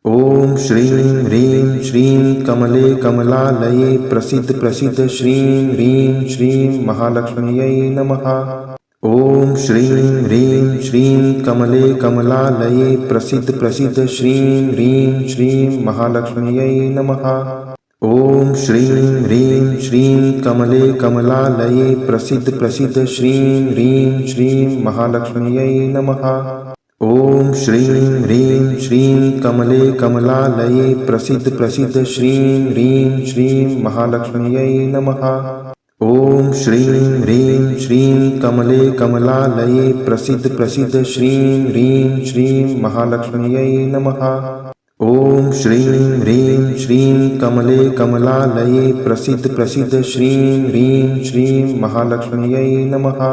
ओम श्रीं ह्रीं श्रीं कमले कमलालये प्रसीद प्रसीद श्रीं ह्रीं श्रीं महालक्ष्म्यै नमः। ओम श्रीं ह्रीं श्रीं कमले कमलालये प्रसीद प्रसीद श्रीं ह्रीं श्रीं महालक्ष्म्यै नमः। ओम श्रीं ह्रीं श्रीं कमले कमलालये प्रसीद प्रसीद श्रीं ह्रीं श्रीं महालक्ष्म्यै नमः। ओम श्रीं ह्रीं श्रीं कमले कमलालये प्रसीद प्रसीद श्रीं ह्रीं श्रीं महालक्ष्म्यै नमः। ओम श्रीं ह्रीं श्रीं कमले कमलालये प्रसीद प्रसीद श्रीं ह्रीं श्रीं महालक्ष्म्यै नमः। ओम श्रीं ह्रीं श्रीं कमले कमलालये प्रसीद प्रसीद श्रीं ह्रीं श्रीं महालक्ष्म्यै नमः।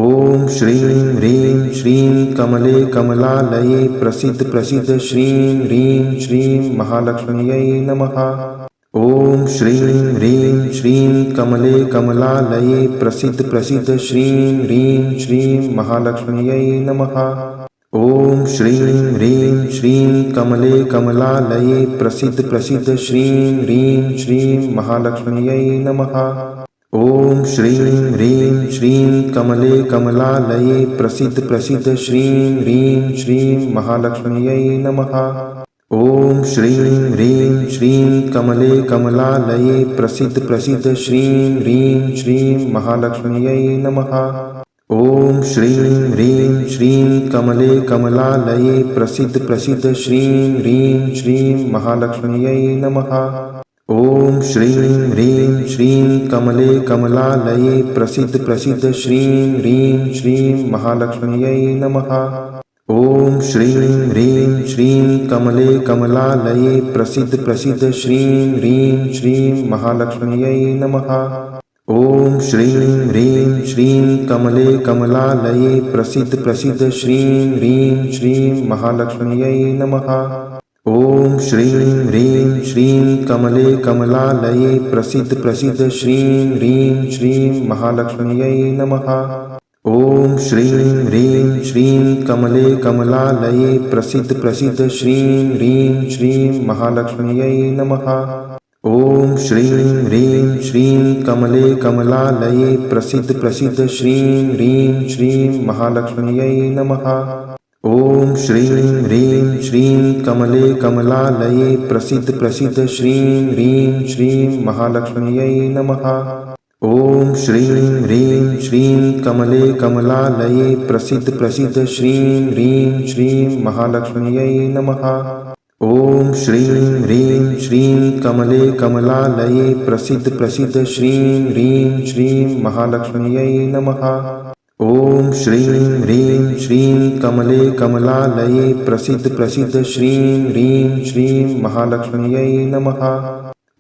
ओम श्रीं ह्रीं श्रीं कमले कमलालये प्रसीद प्रसीद श्रीं ह्रीं श्रीं महालक्ष्म्यै नमः। ओम श्रीं ह्रीं श्रीं कमले कमलालये प्रसीद प्रसीद श्रीं ह्रीं श्रीं महालक्ष्म्यै नमः। ओम श्रीं ह्रीं श्रीं कमले कमलालये प्रसीद प्रसीद श्रीं ह्रीं श्रीं महालक्ष्म्यै नमः। ओम श्रीं ह्रीं श्रीं कमले कमलालये प्रसीद प्रसीद श्रीं ह्रीं श्रीं महालक्ष्म्यै नमः। ओम श्रीं ह्रीं श्रीं कमले कमलालये प्रसीद प्रसीद श्रीं ह्रीं श्रीं महालक्ष्म्यै नमः। ओम श्रीं ह्रीं श्रीं कमले कमलालये प्रसीद प्रसीद श्रीं ह्रीं श्रीं महालक्ष्म्यै नमः। ओम श्रीं ह्रीं श्रीं कमले कमलालये प्रसीद प्रसीद श्रीं ह्रीं श्रीं महालक्ष्म्यै नमः। ओम श्रीं ह्रीं श्रीं कमले कमलालये प्रसीद प्रसीद श्रीं ह्रीं श्रीं महालक्ष्म्यै नमः। ओम श्रीं ह्रीं श्रीं कमले कमलालये प्रसीद प्रसीद श्रीं ह्रीं श्रीं महालक्ष्म्यै नमः। ओम श्रीं ह्रीं श्रीं कमले कमलालये प्रसीद प्रसीद श्रीं ह्रीं श्रीं महालक्ष्म्यै नमः। ओम श्रीं ह्रीं श्रीं कमले कमलालये प्रसीद प्रसीद श्रीं ह्रीं श्रीं महालक्ष्म्यै नमः। ओम श्रीं ह्रीं श्रीं कमले कमलालये प्रसीद प्रसीद श्रीं ह्रीं श्रीं महालक्ष्म्यै नमः। ओम श्रीं ह्रीं श्रीं कमले कमलालये प्रसीद प्रसीद श्रीं ह्रीं श्रीं महालक्ष्म्यै नमः। ओम श्रीं ह्रीं श्रीं कमले कमलालये प्रसीद प्रसीद श्रीं ह्रीं श्रीं महालक्ष्म्यै नमः। ओम श्रीं ह्रीं श्रीं कमले कमलालये प्रसीद प्रसीद श्रीं ह्रीं श्रीं महालक्ष्म्यै नमः। ओम श्रीं ह्रीं श्रीं कमले कमलालये प्रसीद प्रसीद श्रीं ह्रीं श्रीं महालक्ष्म्यै नमः।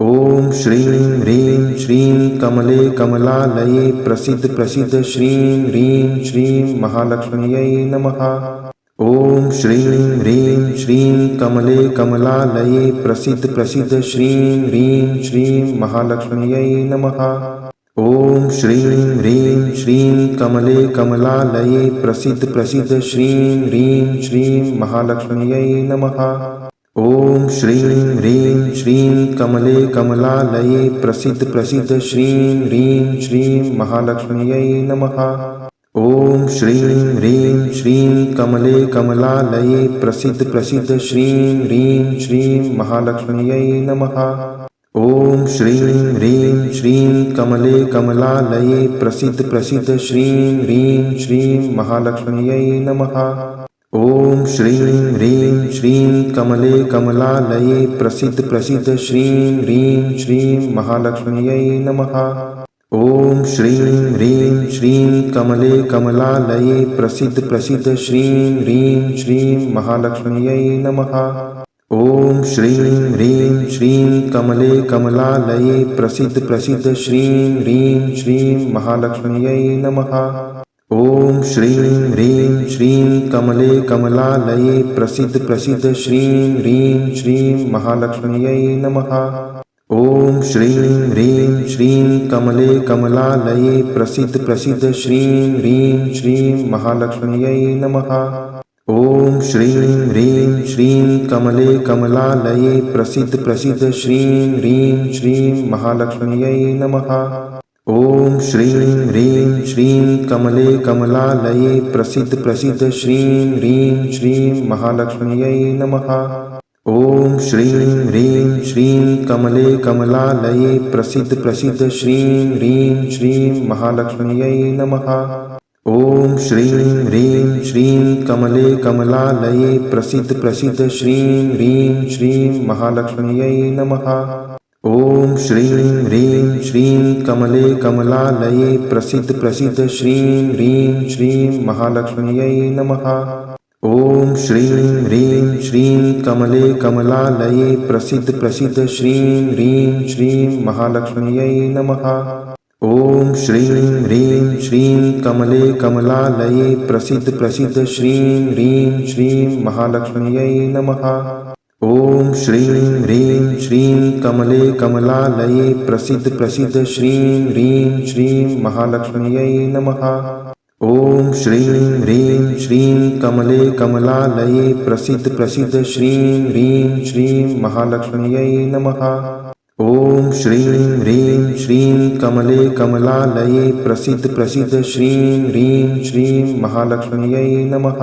ओम श्रीं ह्रीं श्रीं कमले कमलालये प्रसीद प्रसीद श्रीं ह्रीं श्रीं महालक्ष्म्यै नमः। ओम श्रीं ह्रीं श्रीं कमले कमलालये प्रसीद प्रसीद श्रीं ह्रीं श्रीं महालक्ष्म्यै नमः। ओम श्रीं ह्रीं श्रीं कमले कमलालये प्रसीद प्रसीद श्रीं ह्रीं श्रीं महालक्ष्म्यै नमः। ओम श्रीं ह्रीं श्रीं कमले कमलालये प्रसीद प्रसीद श्रीं ह्रीं श्रीं महालक्ष्म्यै नमः। ओम श्रीं ह्रीं श्रीं कमले कमलालये प्रसीद प्रसीद श्रीं ह्रीं श्रीं महालक्ष्म्यै नमः। ओम श्रीं ह्रीं श्रीं कमले कमलालये प्रसीद प्रसीद श्रीं ह्रीं श्रीं महालक्ष्म्यै नमः। ओम श्रीं ह्रीं श्रीं कमले कमलालये प्रसीद प्रसीद श्रीं ह्रीं श्रीं महालक्ष्म्यै नमः। ओम श्रीं ह्रीं श्रीं कमले कमलालये प्रसीद प्रसीद श्रीं ह्रीं श्रीं महालक्ष्म्यै नमः। ओम श्रीं ह्रीं श्रीं कमले कमलालये प्रसीद प्रसीद श्रीं ह्रीं श्रीं महालक्ष्म्यै नमः। ओम श्रीं ह्रीं श्रीं कमले कमलालये प्रसीद प्रसीद श्रीं ह्रीं श्रीं महालक्ष्म्यै नमः। ओम श्रीं ह्रीं श्रीं कमले कमलालये प्रसीद प्रसीद श्रीं ह्रीं श्रीं महालक्ष्म्यै नमः। ॐ श्रीं ह्रीं श्रीं कमले कमलालये प्रसीद प्रसीद श्रीं ह्रीं श्रीं महालक्ष्म्यै नमः। ॐ श्रीं ह्रीं श्रीं कमले कमलालये प्रसीद प्रसीद श्रीं ह्रीं श्रीं महालक्ष्म्यै नमः। ॐ श्रीं ह्रीं श्रीं कमले कमलालये प्रसीद प्रसीद श्रीं ह्रीं श्रीं महालक्ष्म्यै नमः। ॐ श्रीं ह्रीं श्रीं कमले कमलालये प्रसीद प्रसीद श्रीं ह्रीं श्रीं महालक्ष्म्यै नमः। ॐ श्रीं ह्रीं श्रीं कमले कमलालये प्रसीद प्रसीद श्रीं ह्रीं श्रीं महालक्ष्म्यै नमः। ॐ श्रीं ह्रीं श्रीं कमले कमलालये प्रसीद प्रसीद श्रीं ह्रीं श्रीं महालक्ष्म्यै नमः। ॐ श्रीं ह्रीं श्रीं कमले कमलालये प्रसीद प्रसीद श्रीं ह्रीं श्रीं महालक्ष्म्यै नमः। ॐ श्रीं ह्रीं श्रीं कमले कमलालये प्रसीद प्रसीद श्रीं ह्रीं श्रीं महालक्ष्म्यै नमः। ॐ श्रीं ह्रीं श्रीं कमले कमलालये प्रसीद प्रसीद श्रीं ह्रीं श्रीं महालक्ष्म्यै नमः। ॐ श्रीं ह्रीं श्रीं कमले कमलालये प्रसीद प्रसीद श्रीं ह्रीं श्रीं महालक्ष्म्यै नमः।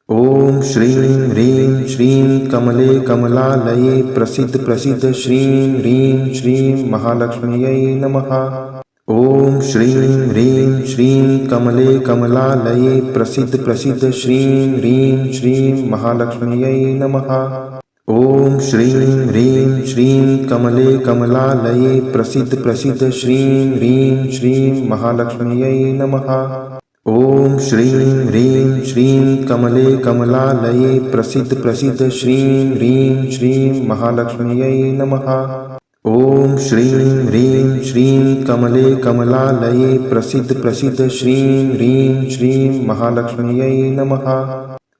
ॐ श्रीं ह्रीं श्रीं कमले कमलालये प्रसीद प्रसीद श्रीं ह्रीं श्रीं महालक्ष्म्यै नमः। ॐ श्रीं ह्रीं श्रीं कमले कमलालये प्रसीद प्रसीद श्रीं ह्रीं श्रीं महालक्ष्म्यै नमः। ॐ श्रीं ह्रीं श्रीं कमले कमलालये प्रसीद प्रसीद श्रीं ह्रीं श्रीं महालक्ष्म्यै नमः। ॐ श्रीं ह्रीं श्रीं कमले कमलालये प्रसीद प्रसीद श्रीं ह्रीं श्रीं महालक्ष्म्यै नमः। ॐ श्रीं ह्रीं श्रीं कमले कमलालये प्रसीद प्रसीद श्रीं ह्रीं श्रीं महालक्ष्म्यै नमः।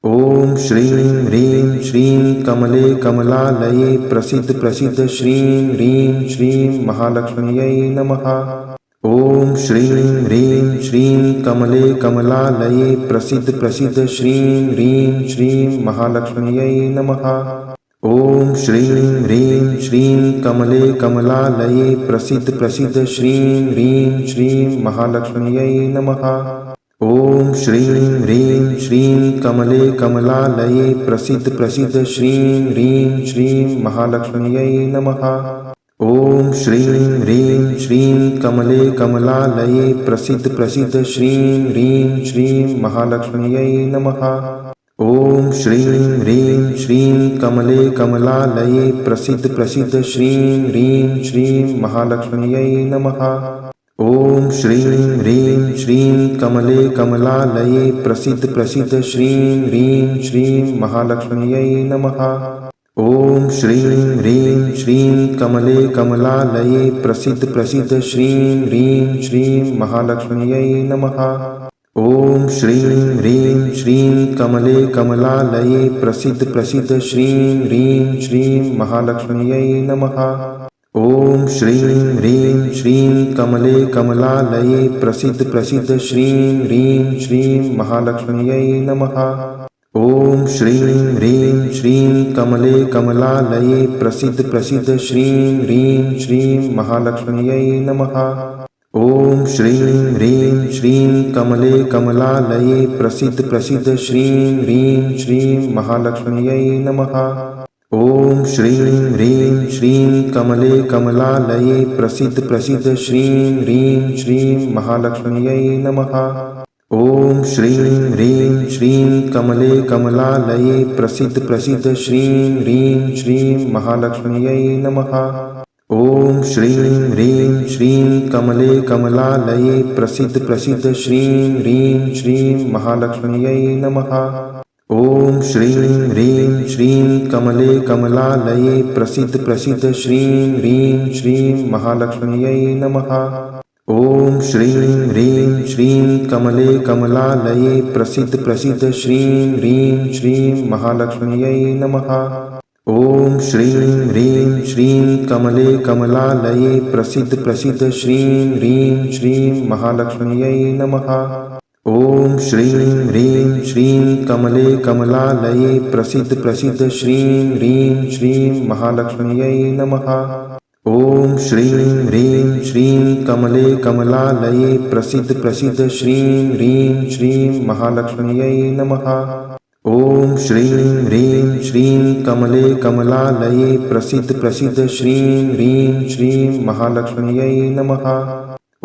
ॐ श्रीं ह्रीं श्रीं कमले कमलालये प्रसीद प्रसीद श्रीं ह्रीं श्रीं महालक्ष्म्यै नमः। ॐ श्रीं ह्रीं श्रीं कमले कमलालये प्रसीद प्रसीद श्रीं ह्रीं श्रीं महालक्ष्म्यै नमः। ॐ श्रीं ह्रीं श्रीं कमले कमलालये प्रसीद प्रसीद श्रीं ह्रीं श्रीं महालक्ष्म्यै नमः। ॐ श्रीं ह्रीं श्रीं कमले कमलालये प्रसीद प्रसीद श्रीं ह्रीं श्रीं महालक्ष्म्यै नमः। ॐ श्रीं ह्रीं श्रीं कमले कमलालये प्रसीद प्रसीद श्रीं ह्रीं श्रीं महालक्ष्म्यै नमः। ॐ श्रीं ह्रीं श्रीं कमले कमलालये प्रसीद प्रसीद श्रीं ह्रीं श्रीं महालक्ष्म्यै नमः। ॐ श्रीं ह्रीं श्रीं कमले कमलालये प्रसीद प्रसीद श्रीं ह्रीं श्रीं महालक्ष्म्यै नमः। ॐ श्रीं ह्रीं श्रीं कमले कमलालये प्रसीद प्रसीद श्रीं ह्रीं श्रीं महालक्ष्म्यै नमः। ॐ श्रीं ह्रीं श्रीं कमले कमलालये प्रसीद प्रसीद श्रीं ह्रीं श्रीं महालक्ष्म्यै नमः। ॐ श्रीं ह्रीं श्रीं कमले कमलालये प्रसीद प्रसीद श्रीं ह्रीं श्रीं महालक्ष्म्यै नमः। ॐ श्रीं ह्रीं श्रीं कमले कमलालये प्रसीद प्रसीद श्रीं ह्रीं श्रीं महालक्ष्म्यै नमः। ॐ श्रीं ह्रीं श्रीं कमले कमलालये प्रसीद प्रसीद श्रीं ह्रीं श्रीं महालक्ष्म्यै नमः। ॐ श्रीं ह्रीं श्रीं कमले कमलालये प्रसीद प्रसीद श्रीं ह्रीं श्रीं महालक्ष्म्यै नमः। ॐ श्रीं ह्रीं श्रीं कमले कमलालये प्रसीद प्रसीद श्रीं ह्रीं श्रीं महालक्ष्म्यै नमः। ॐ श्रीं ह्रीं श्रीं कमले कमलालये प्रसीद प्रसीद श्रीं ह्रीं श्रीं महालक्ष्म्यै नमः। ॐ श्रीं ह्रीं श्रीं कमले कमलालये प्रसीद प्रसीद श्रीं ह्रीं श्रीं महालक्ष्म्यै नमः। ॐ श्रीं ह्रीं श्रीं कमले कमलालये प्रसीद प्रसीद श्रीं ह्रीं श्रीं महालक्ष्म्यै नमः। ॐ श्रीं ह्रीं श्रीं कमले कमलालये प्रसीद प्रसीद श्रीं ह्रीं श्रीं महालक्ष्म्यै नमः। ॐ श्रीं ह्रीं श्रीं कमले कमलालये प्रसीद प्रसीद श्रीं ह्रीं श्रीं महालक्ष्म्यै नमः। ॐ श्रीं ह्रीं श्रीं कमले कमलालये प्रसीद प्रसीद श्रीं ह्रीं श्रीं महालक्ष्म्यै नमः। ॐ श्रीं ह्रीं श्रीं कमले कमलालये प्रसीद प्रसीद श्रीं ह्रीं श्रीं महालक्ष्म्यै नमः।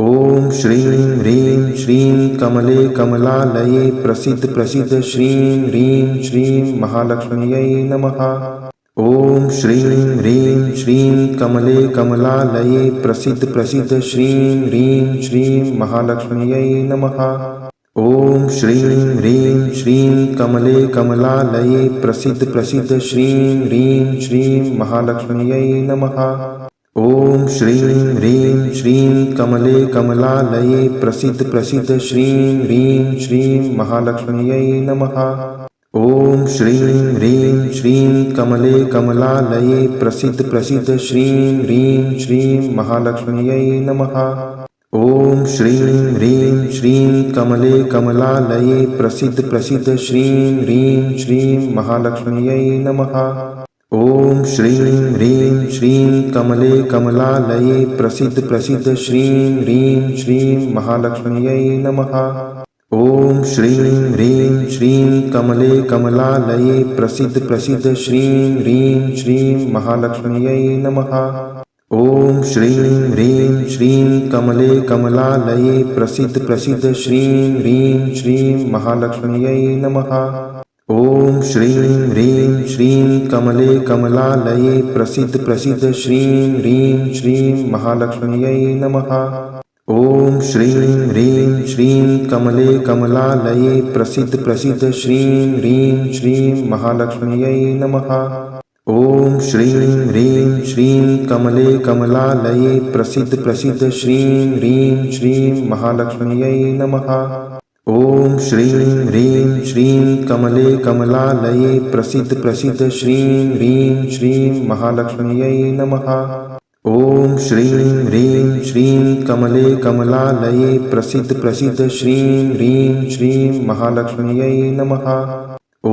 ॐ श्रीं ह्रीं श्रीं कमले कमलालये प्रसीद प्रसीद श्रीं ह्रीं श्रीं महालक्ष्म्यै नमः। ॐ श्रीं ह्रीं श्रीं कमले कमलालये प्रसीद प्रसीद श्रीं ह्रीं श्रीं महालक्ष्म्यै नमः। ॐ श्रीं ह्रीं श्रीं कमले कमलालये प्रसीद प्रसीद श्रीं ह्रीं श्रीं महालक्ष्म्यै नमः। ॐ श्रीं ह्रीं श्रीं कमले कमलालये प्रसीद प्रसीद श्रीं ह्रीं श्रीं महालक्ष्म्यै नमः। ॐ श्रीं ह्रीं श्रीं कमले कमलालये प्रसीद प्रसीद श्रीं ह्रीं श्रीं महालक्ष्म्यै नमः। ॐ श्रीं ह्रीं श्रीं कमले कमलालये प्रसीद प्रसीद श्रीं ह्रीं श्रीं महालक्ष्म्यै नमः। ॐ श्रीं ह्रीं श्रीं कमले कमलालये प्रसीद प्रसीद श्रीं ह्रीं श्रीं महालक्ष्म्यै नमः। ॐ श्रीं ह्रीं श्रीं कमले कमलालये प्रसीद प्रसीद श्रीं ह्रीं श्रीं महालक्ष्म्यै नमः। ॐ श्रीं ह्रीं श्रीं कमले कमलालये प्रसीद प्रसीद श्रीं ह्रीं श्रीं महालक्ष्म्यै नमः। ॐ श्रीं ह्रीं श्रीं कमले कमलालये प्रसीद प्रसीद श्रीं ह्रीं श्रीं महालक्ष्म्यै नमः। ॐ श्रीं ह्रीं श्रीं कमले कमलालये प्रसीद प्रसीद श्रीं ह्रीं श्रीं महालक्ष्म्यै नमः। ॐ श्रीं ह्रीं श्रीं कमले कमलालये प्रसीद प्रसीद श्रीं ह्रीं श्रीं महालक्ष्म्यै नमः। ॐ श्रीं ह्रीं श्रीं कमले कमलालये प्रसीद प्रसीद श्रीं ह्रीं श्रीं महालक्ष्म्यै नमः। ॐ श्रीं ह्रीं श्रीं कमले कमलालये प्रसीद प्रसीद श्रीं ह्रीं श्रीं महालक्ष्म्यै नमः।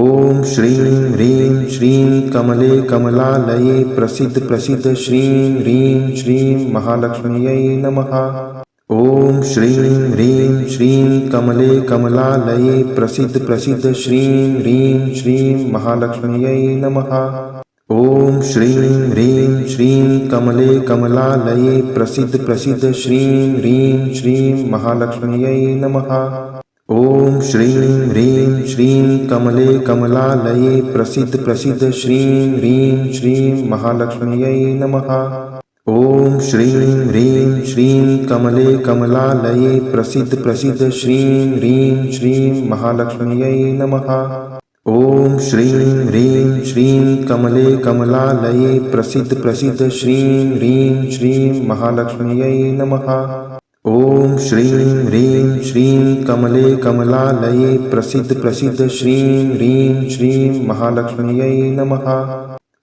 ॐ श्रीं ह्रीं श्रीं कमले कमलालये प्रसीद प्रसीद श्रीं ह्रीं श्रीं महालक्ष्म्यै नमः। ॐ श्रीं ह्रीं श्रीं कमले कमलालये प्रसीद प्रसीद श्रीं ह्रीं श्रीं महालक्ष्म्यै नमः। ॐ श्रीं ह्रीं श्रीं कमले कमलालये प्रसीद प्रसीद श्रीं ह्रीं श्रीं महालक्ष्म्यै नमः। ॐ श्रीं ह्रीं श्रीं कमले कमलालये प्रसीद प्रसीद श्रीं ह्रीं श्रीं महालक्ष्म्यै नमः। ॐ श्रीं ह्रीं श्रीं कमले कमलालये प्रसीद प्रसीद श्रीं ह्रीं श्रीं महालक्ष्म्यै नमः। ॐ श्रीं ह्रीं श्रीं कमले कमलालये प्रसीद प्रसीद श्रीं ह्रीं श्रीं महालक्ष्म्यै नमः। ॐ श्रीं ह्रीं श्रीं कमले कमलालये प्रसीद प्रसीद श्रीं ह्रीं श्रीं महालक्ष्म्यै नमः।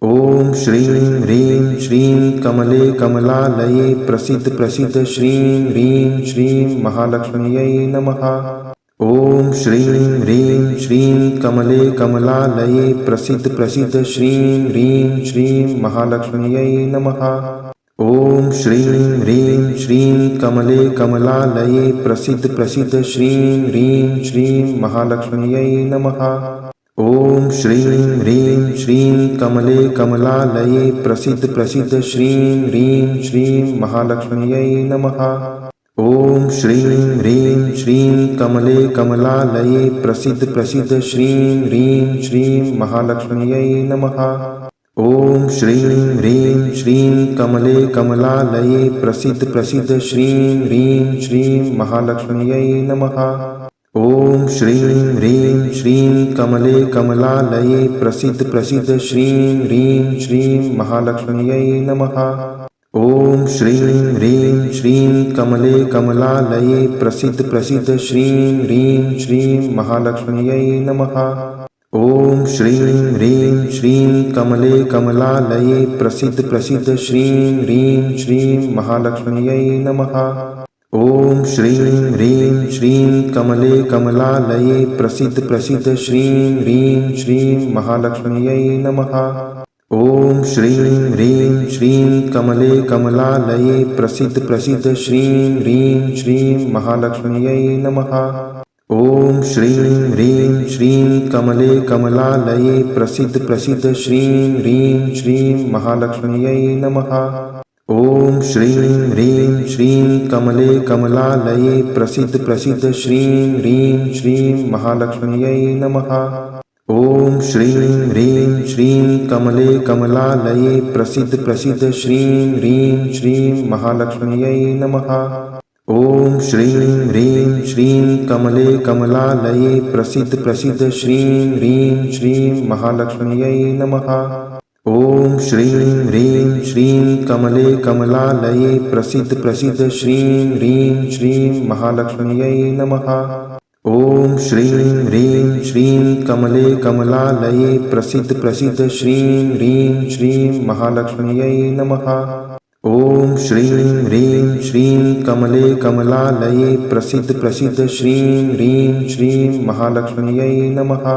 ॐ श्रीं ह्रीं श्रीं कमले कमलालये प्रसीद प्रसीद श्रीं ह्रीं श्रीं महालक्ष्म्यै नमः। ॐ श्रीं ह्रीं श्रीं कमले कमलालये प्रसीद प्रसीद श्रीं ह्रीं श्रीं महालक्ष्म्यै नमः। ॐ श्रीं ह्रीं श्रीं कमले कमलालये प्रसीद प्रसीद श्रीं ह्रीं श्रीं महालक्ष्म्यै नमः। ॐ श्रीं ह्रीं श्रीं कमले कमलालये प्रसीद प्रसीद श्रीं ह्रीं श्रीं महालक्ष्म्यै नमः। ॐ श्रीं ह्रीं श्रीं कमले कमलालये प्रसीद प्रसीद श्रीं ह्रीं श्रीं महालक्ष्म्यै नमः। ॐ श्रीं ह्रीं श्रीं कमले कमलालये प्रसीद प्रसीद श्रीं ह्रीं श्रीं महालक्ष्म्यै नमः। ॐ श्रीं ह्रीं श्रीं कमले कमलालये प्रसीद प्रसीद श्रीं ह्रीं श्रीं महालक्ष्म्यै नमः। ॐ श्रीं ह्रीं श्रीं कमले कमलालये प्रसीद प्रसीद श्रीं ह्रीं श्रीं महालक्ष्म्यै नमः। ॐ श्रीं ह्रीं श्रीं कमले कमलालये प्रसीद प्रसीद श्रीं ह्रीं श्रीं महालक्ष्म्यै नमः। ॐ श्रीं ह्रीं श्रीं कमले कमलालये प्रसीद प्रसीद श्रीं ह्रीं श्रीं महालक्ष्म्यै नमः। ॐ श्रीं ह्रीं श्रीं कमले कमलालये प्रसीद प्रसीद श्रीं ह्रीं श्रीं महालक्ष्म्यै नमः। ॐ श्रीं ह्रीं श्रीं कमले कमलालये प्रसीद प्रसीद श्रीं ह्रीं श्रीं महालक्ष्म्यै नमः। ॐ श्रीं ह्रीं श्रीं कमले कमलालये प्रसीद प्रसीद श्रीं ह्रीं श्रीं महालक्ष्म्यै नमः। ॐ श्रीं ह्रीं श्रीं कमले कमलालये प्रसीद प्रसीद श्रीं ह्रीं श्रीं महालक्ष्म्यै नमः। ॐ श्रीं ह्रीं श्रीं कमले कमलालये प्रसीद प्रसीद श्रीं ह्रीं श्रीं महालक्ष्म्यै नमः। ॐ श्रीं ह्रीं श्रीं कमले कमलालये प्रसीद प्रसीद श्रीं ह्रीं श्रीं महालक्ष्म्यै नमः। ॐ श्रीं ह्रीं श्रीं कमले कमलालये प्रसीद प्रसीद श्रीं ह्रीं श्रीं महालक्ष्म्यै नमः। ॐ श्रीं ह्रीं श्रीं कमले कमलालये प्रसीद प्रसीद श्रीं ह्रीं श्रीं महालक्ष्म्यै नमः।